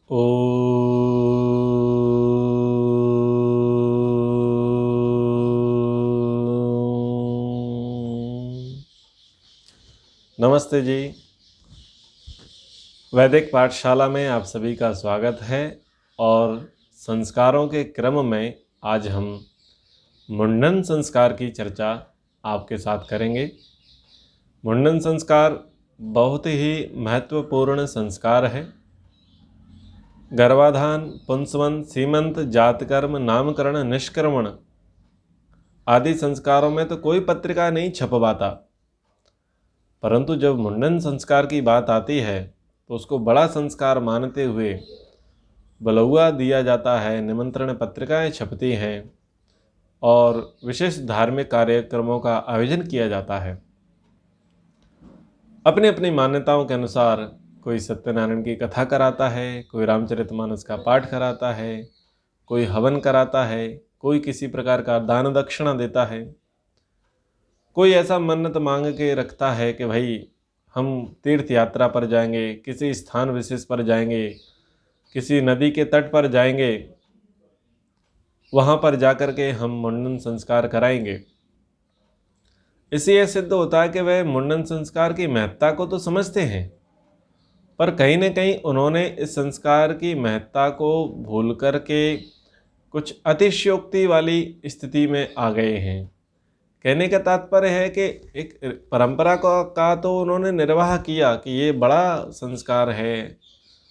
ओ नमस्ते जी। वैदिक पाठशाला में आप सभी का स्वागत है और संस्कारों के क्रम में आज हम मुंडन संस्कार की चर्चा आपके साथ करेंगे। मुंडन संस्कार बहुत ही महत्वपूर्ण संस्कार है। गर्भाधान, पुंसवन, सीमंत, जातकर्म, नामकरण, निष्क्रमण आदि संस्कारों में तो कोई पत्रिका नहीं छपवाता, परंतु जब मुंडन संस्कार की बात आती है तो उसको बड़ा संस्कार मानते हुए बलौआ दिया जाता है, निमंत्रण पत्रिकाएं छपती हैं और विशेष धार्मिक कार्यक्रमों का आयोजन किया जाता है। अपनी अपनी मान्यताओं के अनुसार कोई सत्यनारायण की कथा कराता है, कोई रामचरितमानस का पाठ कराता है, कोई हवन कराता है, कोई किसी प्रकार का दान दक्षिणा देता है, कोई ऐसा मन्नत मांग के रखता है कि भाई हम तीर्थ यात्रा पर जाएंगे, किसी स्थान विशेष पर जाएंगे, किसी नदी के तट पर जाएंगे, वहाँ पर जाकर के हम मुंडन संस्कार कराएंगे। इससे यह सिद्ध होता है कि वह मुंडन संस्कार की महत्ता को तो समझते हैं, पर कहीं न कहीं उन्होंने इस संस्कार की महत्ता को भूल कर के कुछ अतिशयोक्ति वाली स्थिति में आ गए हैं। कहने का तात्पर्य है कि एक परंपरा का तो उन्होंने निर्वाह किया कि ये बड़ा संस्कार है,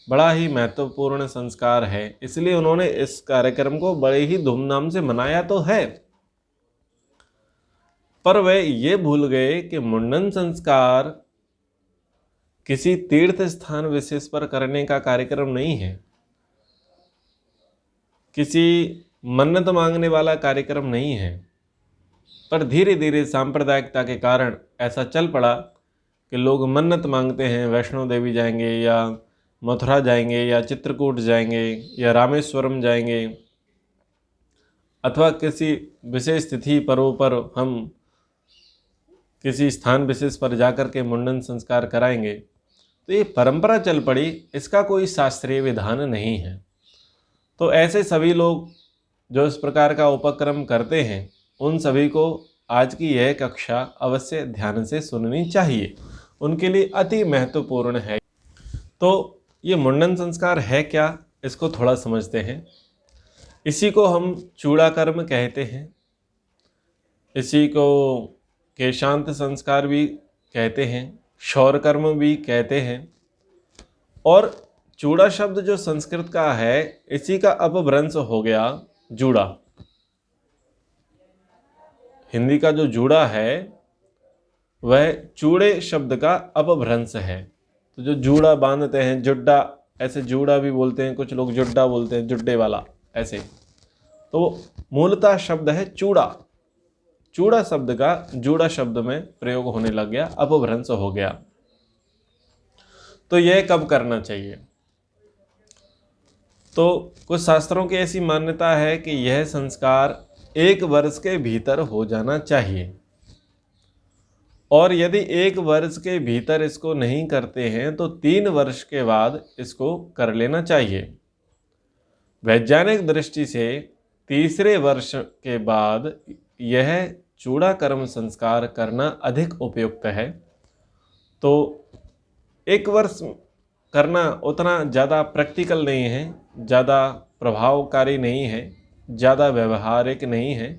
बड़ा ही महत्वपूर्ण संस्कार है, इसलिए उन्होंने इस कार्यक्रम को बड़े ही धूमधाम से मनाया तो है, पर वे ये भूल गए कि मुंडन संस्कार किसी तीर्थ स्थान विशेष पर करने का कार्यक्रम नहीं है, किसी मन्नत मांगने वाला कार्यक्रम नहीं है। पर धीरे धीरे सांप्रदायिकता के कारण ऐसा चल पड़ा कि लोग मन्नत मांगते हैं, वैष्णो देवी जाएंगे या मथुरा जाएंगे या चित्रकूट जाएंगे या रामेश्वरम जाएंगे, अथवा किसी विशेष तिथि पर्व पर हम किसी स्थान विशेष पर जाकर के मुंडन संस्कार कराएंगे। तो ये परंपरा चल पड़ी, इसका कोई शास्त्रीय विधान नहीं है। तो ऐसे सभी लोग जो इस प्रकार का उपक्रम करते हैं, उन सभी को आज की यह कक्षा अवश्य ध्यान से सुननी चाहिए, उनके लिए अति महत्वपूर्ण है। तो ये मुंडन संस्कार है क्या, इसको थोड़ा समझते हैं। इसी को हम चूड़ाकर्म कहते हैं, इसी को केशांत संस्कार भी कहते हैं, क्षौर कर्म भी कहते हैं। और चूड़ा शब्द जो संस्कृत का है, इसी का अपभ्रंश हो गया जूड़ा। हिंदी का जो जूड़ा है वह चूड़े शब्द का अपभ्रंश है। तो जो जूड़ा बांधते हैं, जुड्डा, ऐसे जूड़ा भी बोलते हैं, कुछ लोग जुड्डा बोलते हैं, जुड्डे वाला ऐसे। तो मूलतः शब्द है चूड़ा। चूड़ा शब्द का जूड़ा शब्द में प्रयोग होने लग गया, अपभ्रंश हो गया। तो यह कब करना चाहिए? तो कुछ शास्त्रों की ऐसी मान्यता है कि यह संस्कार 1 वर्ष के भीतर हो जाना चाहिए, और यदि 1 वर्ष के भीतर इसको नहीं करते हैं तो 3 वर्ष के बाद इसको कर लेना चाहिए। वैज्ञानिक दृष्टि से तीसरे वर्ष के बाद यह चूड़ा कर्म संस्कार करना अधिक उपयुक्त है। तो 1 वर्ष करना उतना ज़्यादा प्रैक्टिकल नहीं है, ज़्यादा प्रभावकारी नहीं है, ज़्यादा व्यवहारिक नहीं है।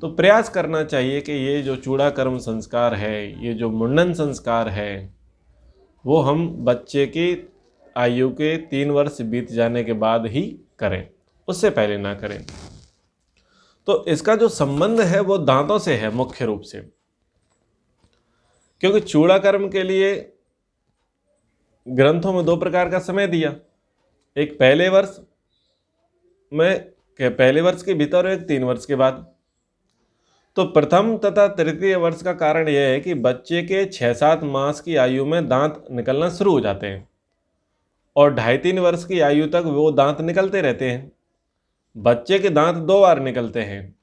तो प्रयास करना चाहिए कि ये जो चूड़ा कर्म संस्कार है, ये जो मुंडन संस्कार है, वो हम बच्चे की आयु के 3 वर्ष बीत जाने के बाद ही करें, उससे पहले ना करें। तो इसका जो संबंध है वो दांतों से है मुख्य रूप से, क्योंकि चूड़ा कर्म के लिए ग्रंथों में 2 प्रकार का समय दिया, एक पहले वर्ष के भीतर और एक 3 वर्ष के बाद। तो प्रथम तथा तृतीय वर्ष का कारण यह है कि बच्चे के 6-7 मास की आयु में दांत निकलना शुरू हो जाते हैं और 2.5-3 वर्ष की आयु तक वो दांत निकलते रहते हैं। बच्चे के दांत 2 बार निकलते हैं,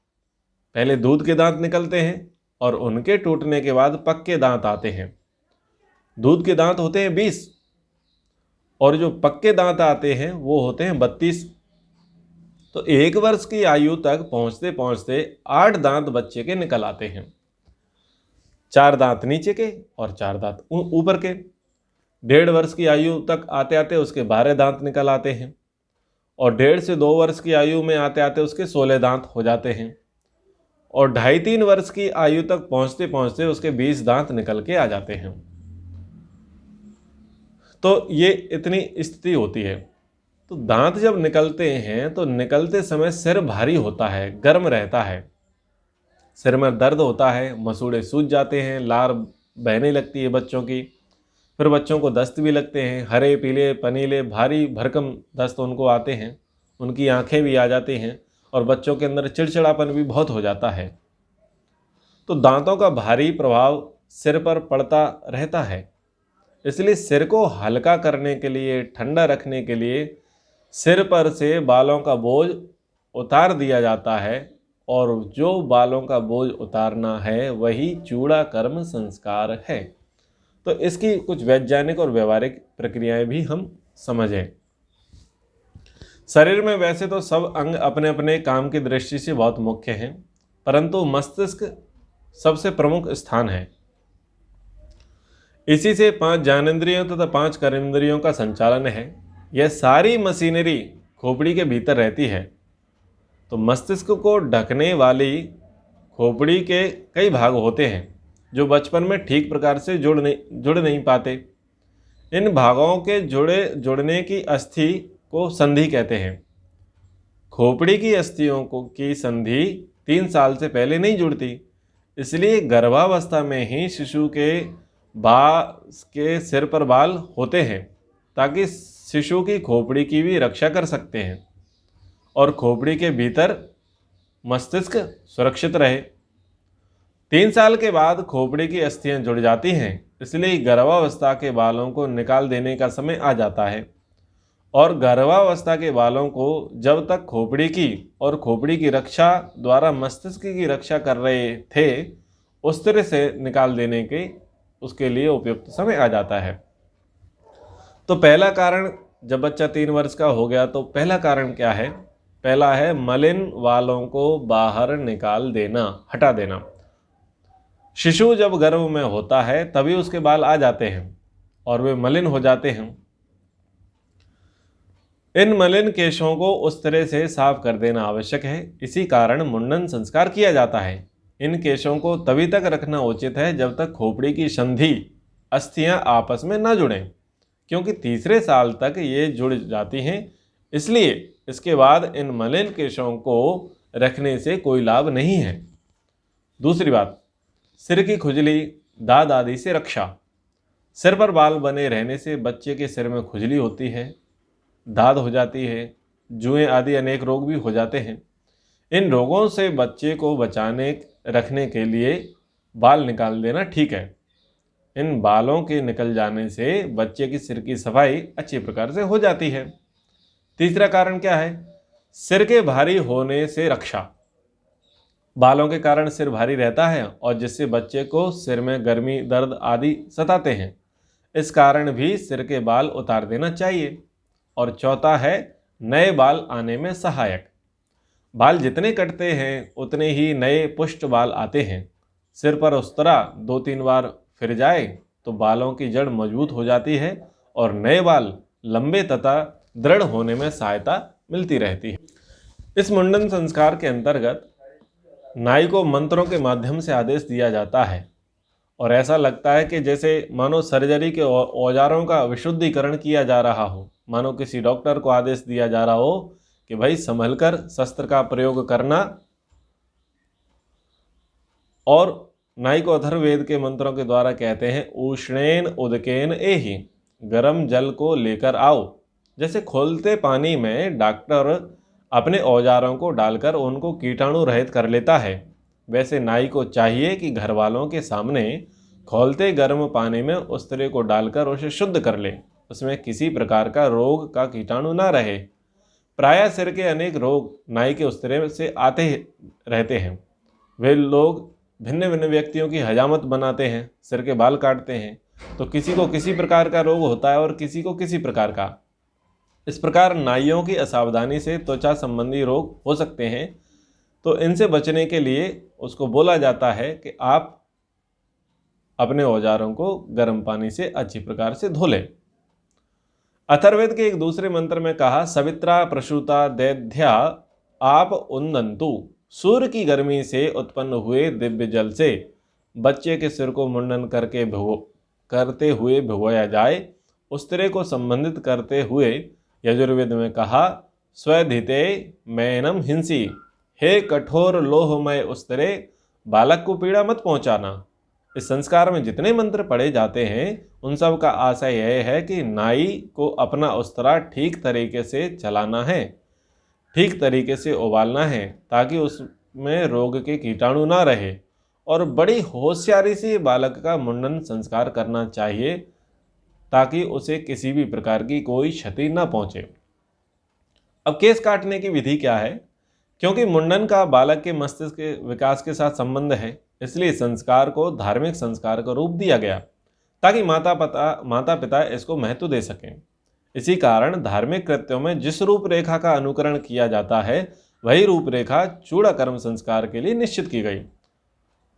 पहले दूध के दांत निकलते हैं और उनके टूटने के बाद पक्के दांत आते हैं। दूध के दांत होते हैं 20 और जो पक्के दांत आते हैं वो होते हैं 32। तो 1 वर्ष की आयु तक पहुंचते पहुंचते 8 दांत बच्चे के निकल आते हैं, 4 दांत नीचे के और 4 दांत ऊपर के। 1.5 वर्ष की आयु तक आते आते उसके 12 दांत निकल आते हैं, और 1.5 से 2 वर्ष की आयु में आते आते उसके 16 दांत हो जाते हैं, और 2.5-3 वर्ष की आयु तक पहुंचते पहुंचते उसके 20 दांत निकल के आ जाते हैं। तो ये इतनी स्थिति होती है। तो दांत जब निकलते हैं तो निकलते समय सिर भारी होता है, गर्म रहता है, सिर में दर्द होता है, मसूड़े सूज जाते हैं, लार बहने लगती है बच्चों की। फिर बच्चों को दस्त भी लगते हैं, हरे पीले पनीले भारी भरकम दस्त उनको आते हैं, उनकी आंखें भी आ जाती हैं, और बच्चों के अंदर चिड़चिड़ापन भी बहुत हो जाता है। तो दांतों का भारी प्रभाव सिर पर पड़ता रहता है। इसलिए सिर को हल्का करने के लिए, ठंडा रखने के लिए सिर पर से बालों का बोझ उतार दिया जाता है, और जो बालों का बोझ उतारना है वही चूड़ा कर्म संस्कार है। तो इसकी कुछ वैज्ञानिक और व्यवहारिक प्रक्रियाएं भी हम समझें। शरीर में वैसे तो सब अंग अपने अपने काम की दृष्टि से बहुत मुख्य हैं, परंतु मस्तिष्क सबसे प्रमुख स्थान है। इसी से 5 ज्ञानेंद्रियों तथा 5 कर्मेंद्रियों का संचालन है। यह सारी मशीनरी खोपड़ी के भीतर रहती है। तो मस्तिष्क को ढकने वाली खोपड़ी के कई भाग होते हैं जो बचपन में ठीक प्रकार से जुड़ नहीं पाते। इन भागों के जुड़ने की अस्थि को संधि कहते हैं। खोपड़ी की अस्थियों की संधि 3 साल से पहले नहीं जुड़ती, इसलिए गर्भावस्था में ही शिशु के सिर पर बाल होते हैं, ताकि शिशु की खोपड़ी की भी रक्षा कर सकते हैं और खोपड़ी के भीतर मस्तिष्क सुरक्षित रहे। 3 साल के बाद खोपड़ी की अस्थियां जुड़ जाती हैं, इसलिए गर्भावस्था के बालों को निकाल देने का समय आ जाता है। और गर्भावस्था के बालों को जब तक खोपड़ी की और खोपड़ी की रक्षा द्वारा मस्तिष्क की रक्षा कर रहे थे, उस तरह से निकाल देने के उसके लिए उपयुक्त समय आ जाता है। तो पहला कारण, जब बच्चा 3 वर्ष का हो गया तो पहला कारण क्या है? पहला है मलिन बालों को बाहर निकाल देना, हटा देना। शिशु जब गर्भ में होता है तभी उसके बाल आ जाते हैं और वे मलिन हो जाते हैं। इन मलिन केशों को उस तरह से साफ कर देना आवश्यक है। इसी कारण मुंडन संस्कार किया जाता है। इन केशों को तभी तक रखना उचित है जब तक खोपड़ी की संधि अस्थियां आपस में न जुड़ें, क्योंकि तीसरे साल तक ये जुड़ जाती हैं। इसलिए इसके बाद इन मलिन केशों को रखने से कोई लाभ नहीं है। दूसरी बात, सिर की खुजली, दाद आदि से रक्षा। सिर पर बाल बने रहने से बच्चे के सिर में खुजली होती है, दाद हो जाती है, जुएं आदि अनेक रोग भी हो जाते हैं। इन रोगों से बच्चे को बचाने रखने के लिए बाल निकाल देना ठीक है। इन बालों के निकल जाने से बच्चे की सिर की सफाई अच्छी प्रकार से हो जाती है। तीसरा कारण क्या है? सिर के भारी होने से रक्षा। बालों के कारण सिर भारी रहता है और जिससे बच्चे को सिर में गर्मी, दर्द आदि सताते हैं। इस कारण भी सिर के बाल उतार देना चाहिए। और चौथा है नए बाल आने में सहायक। बाल जितने कटते हैं उतने ही नए पुष्ट बाल आते हैं। सिर पर उस तरह 2-3 बार फिर जाए तो बालों की जड़ मजबूत हो जाती है और नए बाल लंबे तथा दृढ़ होने में सहायता मिलती रहती है। इस मुंडन संस्कार के अंतर्गत नाई को मंत्रों के माध्यम से आदेश दिया जाता है और ऐसा लगता है कि जैसे मानो सर्जरी के औजारों का विशुद्धिकरण किया जा रहा हो, मानो किसी डॉक्टर को आदेश दिया जा रहा हो कि भाई संभलकर शस्त्र का प्रयोग करना। और नाई को अथर्ववेद के मंत्रों के द्वारा कहते हैं, उष्णेन उदकेन एहि, गर्म जल को लेकर आओ। जैसे खोलते पानी में डॉक्टर अपने औजारों को डालकर उनको कीटाणु रहित कर लेता है, वैसे नाई को चाहिए कि घर वालों के सामने खौलते गर्म पानी में उस्तरे को डालकर उसे शुद्ध कर ले, उसमें किसी प्रकार का रोग का कीटाणु ना रहे। प्रायः सिर के अनेक रोग नाई के उस्तरे से आते रहते हैं। वे लोग भिन्न भिन्न व्यक्तियों की हजामत बनाते हैं, सिर के बाल काटते हैं तो किसी को किसी प्रकार का रोग होता है और किसी को किसी प्रकार का। इस प्रकार नाइयों की असावधानी से त्वचा संबंधी रोग हो सकते हैं, तो इनसे बचने के लिए उसको बोला जाता है कि आप अपने औजारों को गर्म पानी से अच्छी प्रकार से धो लें। अथर्ववेद के एक दूसरे मंत्र में कहा, सवित्रा प्रसूता दैध्या आप उन्नंतु। सूर्य की गर्मी से उत्पन्न हुए दिव्य जल से बच्चे के सिर को मुंडन करते हुए भिगोया जाए। उस्तरे को संबंधित करते हुए यजुर्वेद में कहा, स्वधिते मैनम हिंसी। हे कठोर लोहमय उस्तरे, बालक को पीड़ा मत पहुंचाना। इस संस्कार में जितने मंत्र पढ़े जाते हैं उन सब का आशय यह है कि नाई को अपना उस्तरा ठीक तरीके से चलाना है, ठीक तरीके से उबालना है, ताकि उसमें रोग के कीटाणु ना रहे, और बड़ी होशियारी से बालक का मुंडन संस्कार करना चाहिए ताकि उसे किसी भी प्रकार की कोई क्षति ना पहुंचे। अब केस काटने की विधि क्या है? क्योंकि मुंडन का बालक के मस्तिष्क के विकास के साथ संबंध है, इसलिए संस्कार को धार्मिक संस्कार का रूप दिया गया ताकि माता पिता इसको महत्व दे सकें। इसी कारण धार्मिक कृत्यों में जिस रूपरेखा का अनुकरण किया जाता है वही रूपरेखा चूड़ाकर्म संस्कार के लिए निश्चित की गई।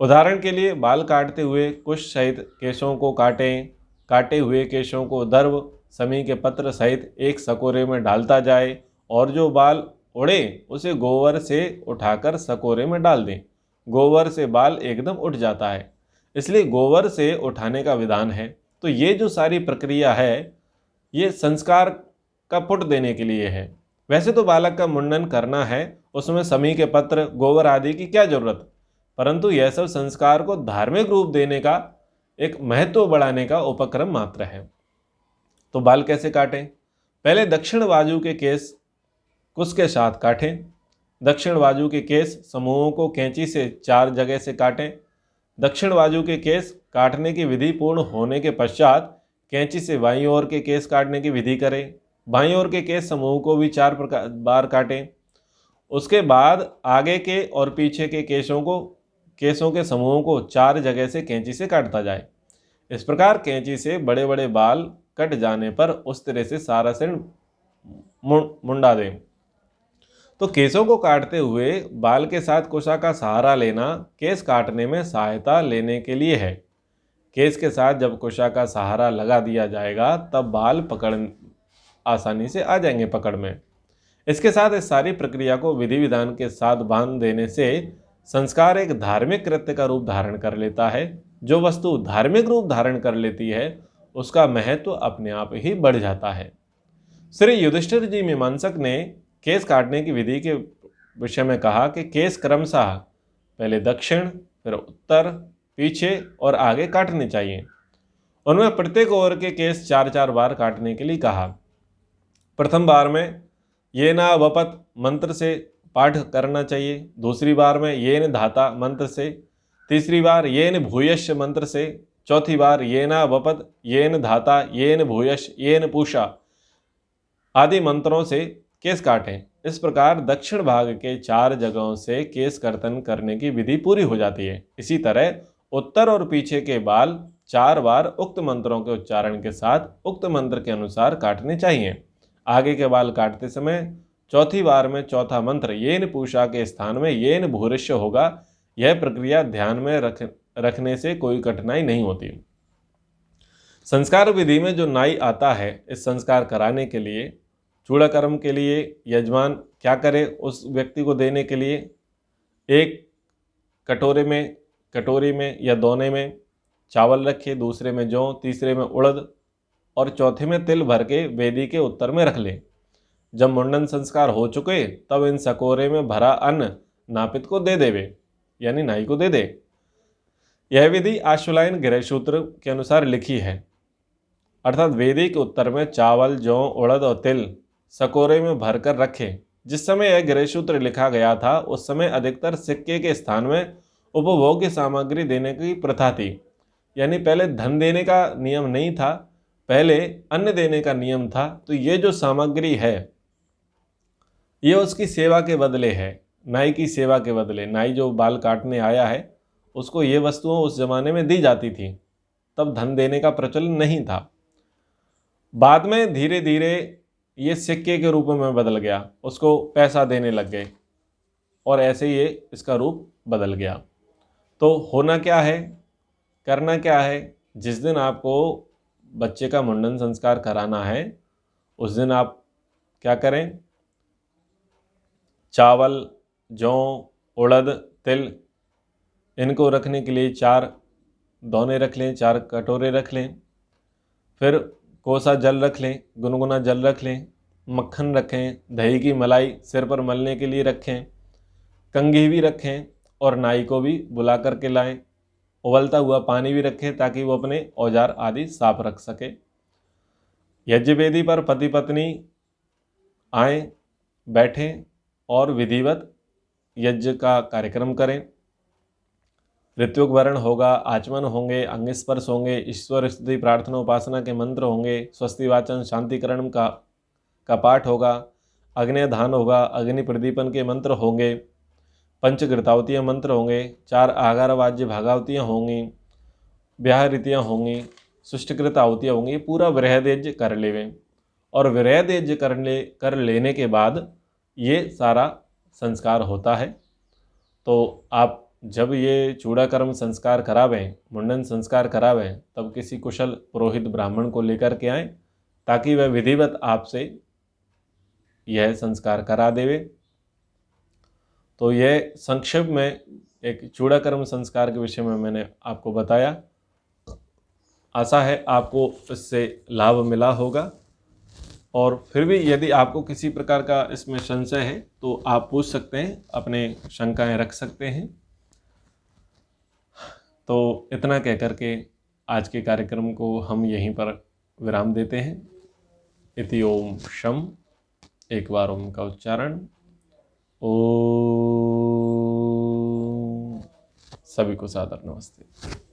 उदाहरण के लिए, बाल काटते हुए कुश सहित केशों को काटें। काटे हुए केशों को दर्भ समी के पत्र सहित एक सकोरे में डालता जाए और जो बाल उड़े उसे गोबर से उठाकर सकोरे में डाल दें। गोबर से बाल एकदम उठ जाता है, इसलिए गोबर से उठाने का विधान है। तो ये जो सारी प्रक्रिया है ये संस्कार का पुट देने के लिए है। वैसे तो बालक का मुंडन करना है, उसमें समी के पत्र गोबर आदि की क्या जरूरत, परंतु यह सब संस्कार को धार्मिक रूप देने का, एक महत्व बढ़ाने का उपक्रम मात्र है। तो बाल कैसे काटें? पहले दक्षिण बाजू के केस कुश के साथ काटें। दक्षिण बाजू के केस समूहों को कैंची से 4 जगह से काटें। दक्षिण बाजू के केस काटने की विधि पूर्ण होने के पश्चात कैंची से बाईं ओर के केस काटने की विधि करें। बाईं ओर के केस समूह को भी 4 बार काटें। उसके बाद आगे के और पीछे के केसों के समूहों को 4 जगह से कैंची से काटता जाए। इस प्रकार कैंची से बड़े बड़े बाल कट जाने पर उस तरह से सारा सिर मुंडा दें। तो केसों को काटते हुए बाल के साथ कुशा का सहारा लेना केस काटने में सहायता लेने के लिए है। केस के साथ जब कुशा का सहारा लगा दिया जाएगा तब बाल आसानी से आ जाएंगे पकड़ में। इसके साथ इस सारी प्रक्रिया को विधि विधान के साथ बांध देने से संस्कार एक धार्मिक कृत्य का रूप धारण कर लेता है। जो वस्तु धार्मिक रूप धारण कर लेती है उसका महत्व अपने आप ही बढ़ जाता है। श्री युधिष्ठिर जी मीमांसक ने केस काटने की विधि के विषय में कहा कि केस क्रमशः पहले दक्षिण, फिर उत्तर, पीछे और आगे काटने चाहिए। उनमें प्रत्येक ओर के केस 4-4 बार काटने के लिए कहा। प्रथम बार में ये ना वपत मंत्र से पाठ करना चाहिए, दूसरी बार में ये न धाता मंत्र से, तीसरी बार ये न भूयश मंत्र से, चौथी बार ये ना वपत, ये न धाता, ये न भूयश, ये न पूषा आदि मंत्रों से केस काटें। इस प्रकार दक्षिण भाग के 4 जगहों से केस कर्तन करने की विधि पूरी हो जाती है। इसी तरह उत्तर और पीछे के बाल 4 बार उक्त मंत्रों के उच्चारण के साथ उक्त मंत्र के अनुसार काटने चाहिए। आगे के बाल काटते समय चौथी बार में चौथा मंत्र येन पूषा के स्थान में येन भूरिश्य होगा। यह प्रक्रिया ध्यान में रखने से कोई कठिनाई नहीं होती। संस्कार विधि में जो नाई आता है, इस संस्कार कराने के लिए, चूड़ाकर्म के लिए यजमान क्या करे उस व्यक्ति को देने के लिए? एक कटोरी में या दोने में चावल रखे, दूसरे में जौ, तीसरे में उड़द और चौथे में तिल भर के वेदी के उत्तर में रख ले। जब मुंडन संस्कार हो चुके तब इन सकोरे में भरा अन्न नापित को दे देवे, यानी नाई को दे दे। यह विधि आशुलायन गृहसूत्र के अनुसार लिखी है, अर्थात वेदी के उत्तर में चावल, जौ, उड़द और तिल सकोरे में भरकर रखे। जिस समय यह गृहसूत्र लिखा गया था उस समय अधिकतर सिक्के के स्थान में उपभोग्य सामग्री देने की प्रथा थी, यानी पहले धन देने का नियम नहीं था, पहले अन्न देने का नियम था। तो ये जो सामग्री है ये उसकी सेवा के बदले है, नाई की सेवा के बदले। नाई जो बाल काटने आया है उसको ये वस्तुएं उस जमाने में दी जाती थी। तब धन देने का प्रचलन नहीं था। बाद में धीरे धीरे ये सिक्के के रूप में बदल गया, उसको पैसा देने लग गए और ऐसे ये इसका रूप बदल गया। तो होना क्या है, करना क्या है, जिस दिन आपको बच्चे का मुंडन संस्कार कराना है उस दिन आप क्या करें, चावल, जौ, उड़द, तिल, इनको रखने के लिए 4 दोने रख लें, 4 कटोरे रख लें। फिर कोसा जल रख लें, गुनगुना जल रख लें, मक्खन रखें, दही की मलाई सिर पर मलने के लिए रखें, कंघी भी रखें और नाई को भी बुला कर के लाएं। उबलता हुआ पानी भी रखें ताकि वो अपने औजार आदि साफ रख सके। यज्ञ वेदी पर पति पत्नी आए, बैठें और विधिवत यज्ञ का कार्यक्रम करें। ऋत्विक वर्ण होगा, आचमन होंगे, अंग स्पर्श होंगे, ईश्वर स्तुति प्रार्थना उपासना के मंत्र होंगे, स्वस्ति वाचन शांतिकरण का पाठ होगा, अग्निदान होगा, अग्नि प्रदीपन के मंत्र होंगे, पंचघृतावतीय मंत्र होंगे, 4 आगार वाद्य भागावतियाँ होंगी, ब्याह रीतियाँ होंगी, सुष्टकृत आहुतियाँ होंगी। पूरा वृहद कर लेवें और वृहद कर लेने के बाद ये सारा संस्कार होता है। तो आप जब ये चूड़ाकर्म संस्कार करावें, मुंडन संस्कार करावें, तब किसी कुशल पुरोहित ब्राह्मण को लेकर के आएँ ताकि वह विधिवत आपसे यह संस्कार करा देवे। तो यह संक्षेप में एक चूड़ाकर्म संस्कार के विषय में मैंने आपको बताया। आशा है आपको इससे लाभ मिला होगा। और फिर भी यदि आपको किसी प्रकार का इसमें संशय है तो आप पूछ सकते हैं, अपने शंकाएं रख सकते हैं। तो इतना कह करके आज के कार्यक्रम को हम यहीं पर विराम देते हैं। इति ओम शम, एक बार ओम का उच्चारण। ओम। सभी को सादर नमस्ते।